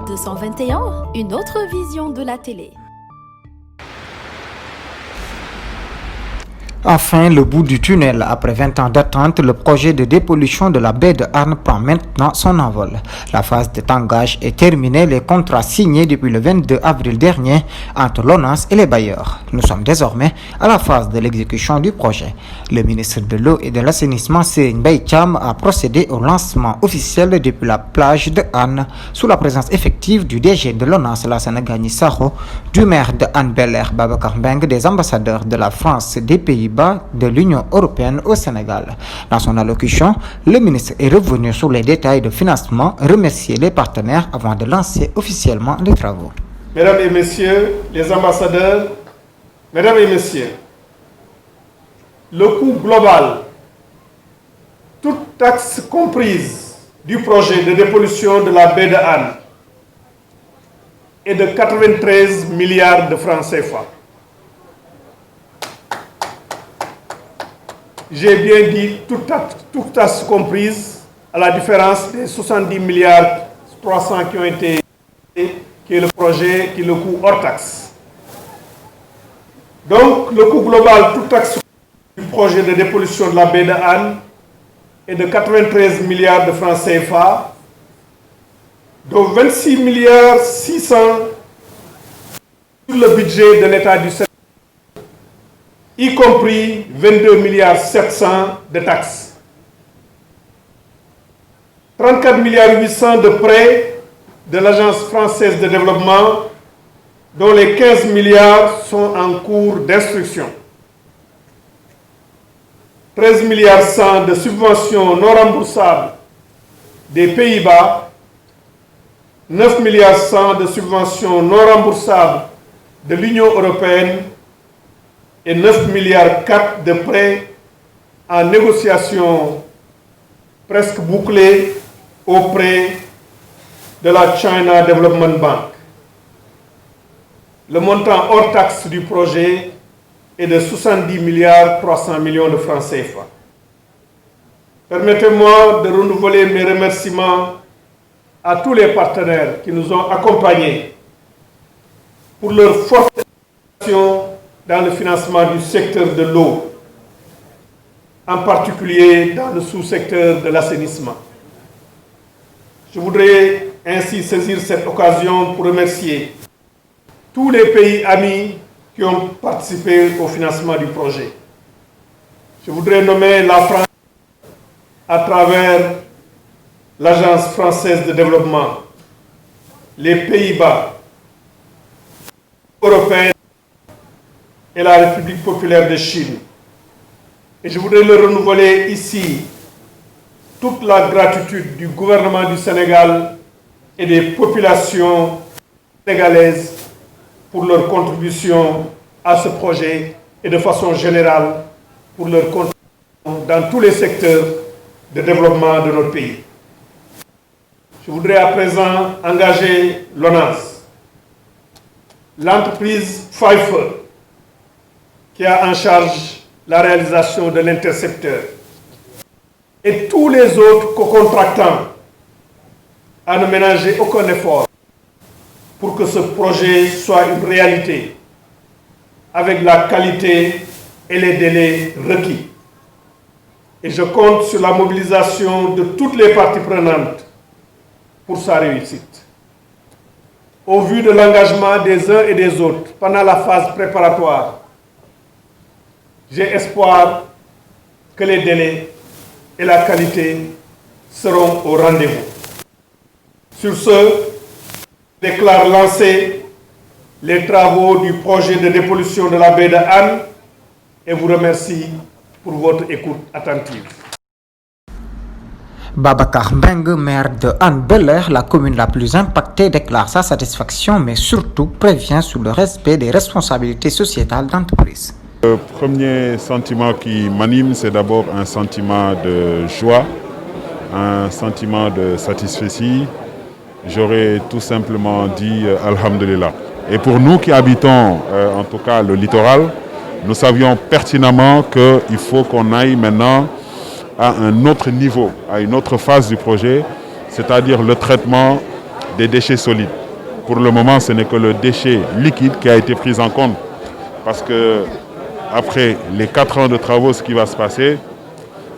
221, une autre vision de la télé. Enfin, le bout du tunnel. Après 20 ans d'attente, le projet de dépollution de la baie de Hann prend maintenant son envol. La phase de tangage est terminée, les contrats signés depuis le 22 avril dernier entre l'ONAS et les bailleurs. Nous sommes désormais à la phase de l'exécution du projet. Le ministre de l'Eau et de l'Assainissement, Serigne Mbaye Thiam, a procédé au lancement officiel depuis la plage de Hann, sous la présence effective du DG de l'ONAS, Lassana Gagny Sakho, du maire de Hann Bel-Air, Babacar Mbengue, des ambassadeurs de la France, des Pays-Bas, de l'Union européenne au Sénégal. Dans son allocution, le ministre est revenu sur les détails de financement, remercier les partenaires avant de lancer officiellement les travaux. Mesdames et messieurs les ambassadeurs, mesdames et messieurs, le coût global, toute taxe comprise, du projet de dépollution de la baie de Hann est de 93 milliards de francs CFA. J'ai bien dit toute taxe comprise, à la différence des 70 milliards 300 qui ont été, qui est le projet, qui est le coût hors taxe. Donc, le coût global, toute taxe du projet de dépollution de la baie de Hann est de 93 milliards de francs CFA, dont 26 milliards 600 sur le budget de l'État du Sénégal, y compris 22 milliards 700 de taxes, 34 milliards 800 de prêts de l'Agence française de développement, dont les 15 milliards sont en cours d'instruction, 13 milliards 100 de subventions non remboursables des Pays-Bas, 9 milliards 100 de subventions non remboursables de l'Union européenne et 9 milliards 4 de prêts en négociation presque bouclés auprès de la China Development Bank. Le montant hors taxe du projet est de 70 milliards 300 millions de francs CFA. Permettez-moi de renouveler mes remerciements à tous les partenaires qui nous ont accompagnés pour leur forte implication dans le financement du secteur de l'eau, en particulier dans le sous-secteur de l'assainissement. Je voudrais ainsi saisir cette occasion pour remercier tous les pays amis qui ont participé au financement du projet. Je voudrais nommer la France à travers l'Agence française de développement, les Pays-Bas, européens et la République populaire de Chine. Et je voudrais le renouveler ici, toute la gratitude du gouvernement du Sénégal et des populations sénégalaises pour leur contribution à ce projet et de façon générale pour leur contribution dans tous les secteurs de développement de notre pays. Je voudrais à présent engager l'ONAS, l'entreprise Pfeiffer, qui a en charge la réalisation de l'intercepteur, et tous les autres co-contractants à ne ménager aucun effort pour que ce projet soit une réalité avec la qualité et les délais requis. Et je compte sur la mobilisation de toutes les parties prenantes pour sa réussite. Au vu de l'engagement des uns et des autres pendant la phase préparatoire, j'ai espoir que les délais et la qualité seront au rendez-vous. Sur ce, je déclare lancer les travaux du projet de dépollution de la baie de Hann et vous remercie pour votre écoute attentive. Babacar Mbengue, maire de Hann Bel-Air, la commune la plus impactée, déclare sa satisfaction, mais surtout prévient sur le respect des responsabilités sociétales d'entreprise. Le premier sentiment qui m'anime, c'est d'abord un sentiment de joie, un sentiment de satisfaction. J'aurais tout simplement dit Alhamdulillah. Et pour nous qui habitons, en tout cas le littoral, nous savions pertinemment qu'il faut qu'on aille maintenant à un autre niveau, à une autre phase du projet, c'est-à-dire le traitement des déchets solides. Pour le moment, ce n'est que le déchet liquide qui a été pris en compte. Parce que après les 4 ans de travaux, ce qui va se passer,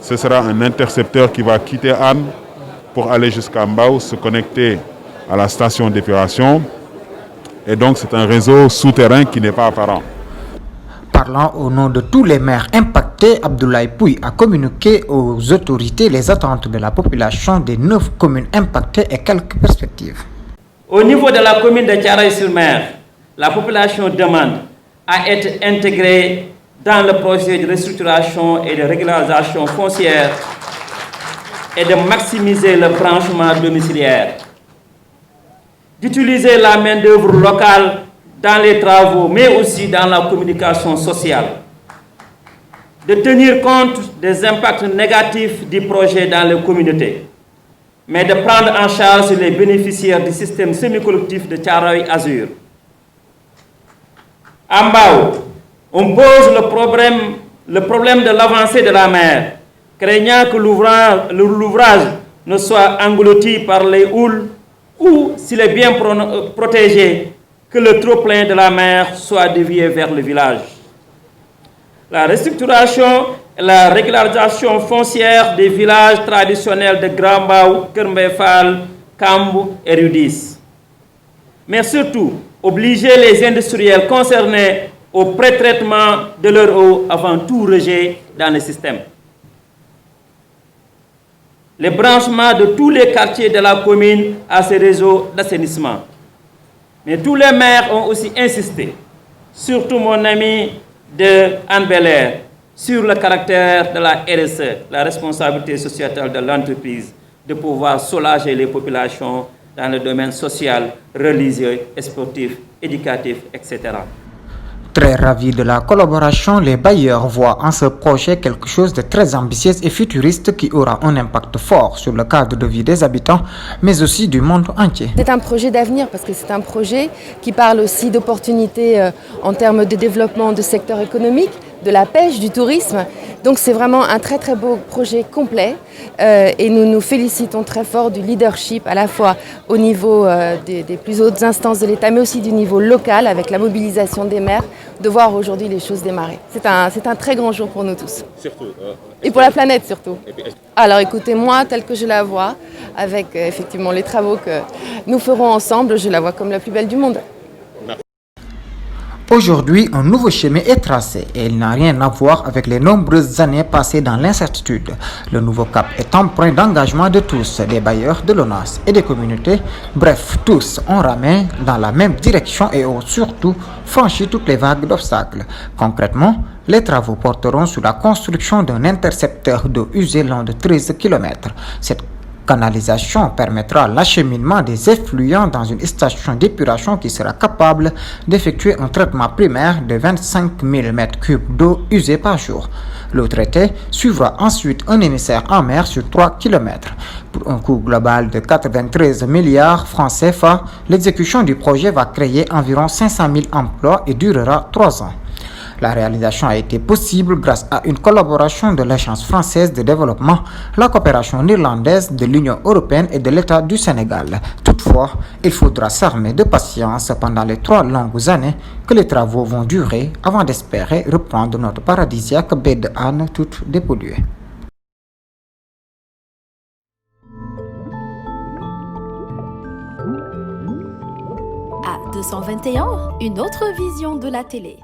ce sera un intercepteur qui va quitter Anne pour aller jusqu'à Mbao, se connecter à la station d'épuration. Et donc c'est un réseau souterrain qui n'est pas apparent. Parlant au nom de tous les maires impactés, Abdoulaye Pouy a communiqué aux autorités les attentes de la population des 9 communes impactées et quelques perspectives. Au niveau de la commune de Thiaroye-sur-Mer, la population demande à être intégrée dans le projet de restructuration et de régularisation foncière et de maximiser le branchement domiciliaire, d'utiliser la main-d'œuvre locale dans les travaux, mais aussi dans la communication sociale, de tenir compte des impacts négatifs du projet dans les communautés, mais de prendre en charge les bénéficiaires du système semi-collectif de Thiaroye Azur. À Mbao, on pose le problème de l'avancée de la mer, craignant que l'ouvrage ne soit englouti par les houles ou, s'il est bien protégé, que le trop-plein de la mer soit dévié vers le village. La restructuration et la régularisation foncière des villages traditionnels de Grand Mbao, Keur Mbaye Fall, Kambou et Rudis. Mais surtout, obliger les industriels concernés au pré-traitement de leur eau avant tout rejet dans le système. Les branchements de tous les quartiers de la commune à ces réseaux d'assainissement. Mais tous les maires ont aussi insisté, surtout mon ami de Hann Bel-Air, sur le caractère de la RSE, la responsabilité sociétale de l'entreprise, de pouvoir soulager les populations dans le domaine social, religieux, sportif, éducatif, etc. Très ravis de la collaboration, les bailleurs voient en ce projet quelque chose de très ambitieux et futuriste qui aura un impact fort sur le cadre de vie des habitants, mais aussi du monde entier. C'est un projet d'avenir parce que c'est un projet qui parle aussi d'opportunités en termes de développement de secteur économique, de la pêche, du tourisme. Donc c'est vraiment un très très beau projet complet et nous nous félicitons très fort du leadership à la fois au niveau des plus hautes instances de l'État mais aussi du niveau local avec la mobilisation des maires de voir aujourd'hui les choses démarrer. C'est un très grand jour pour nous tous. Surtout, et pour la planète surtout. Alors écoutez, moi, telle que je la vois, avec effectivement les travaux que nous ferons ensemble, je la vois comme la plus belle du monde. Aujourd'hui, un nouveau chemin est tracé et il n'a rien à voir avec les nombreuses années passées dans l'incertitude. Le nouveau cap est empreint d'engagement de tous, des bailleurs, de l'ONAS et des communautés. Bref, tous ont ramé dans la même direction et ont surtout franchi toutes les vagues d'obstacles. Concrètement, les travaux porteront sur la construction d'un intercepteur d'eau usée long de 13 km. Cette canalisation permettra l'acheminement des effluents dans une station d'épuration qui sera capable d'effectuer un traitement primaire de 25 000 m3 d'eau usée par jour. Le traité suivra ensuite un émissaire en mer sur 3 km. Pour un coût global de 93 milliards francs CFA, l'exécution du projet va créer environ 500 000 emplois et durera 3 ans. La réalisation a été possible grâce à une collaboration de l'Agence française de développement, la coopération néerlandaise de l'Union européenne et de l'État du Sénégal. Toutefois, il faudra s'armer de patience pendant les 3 longues années que les travaux vont durer avant d'espérer reprendre notre paradisiaque baie de Hann toute dépolluée. À 221, une autre vision de la télé.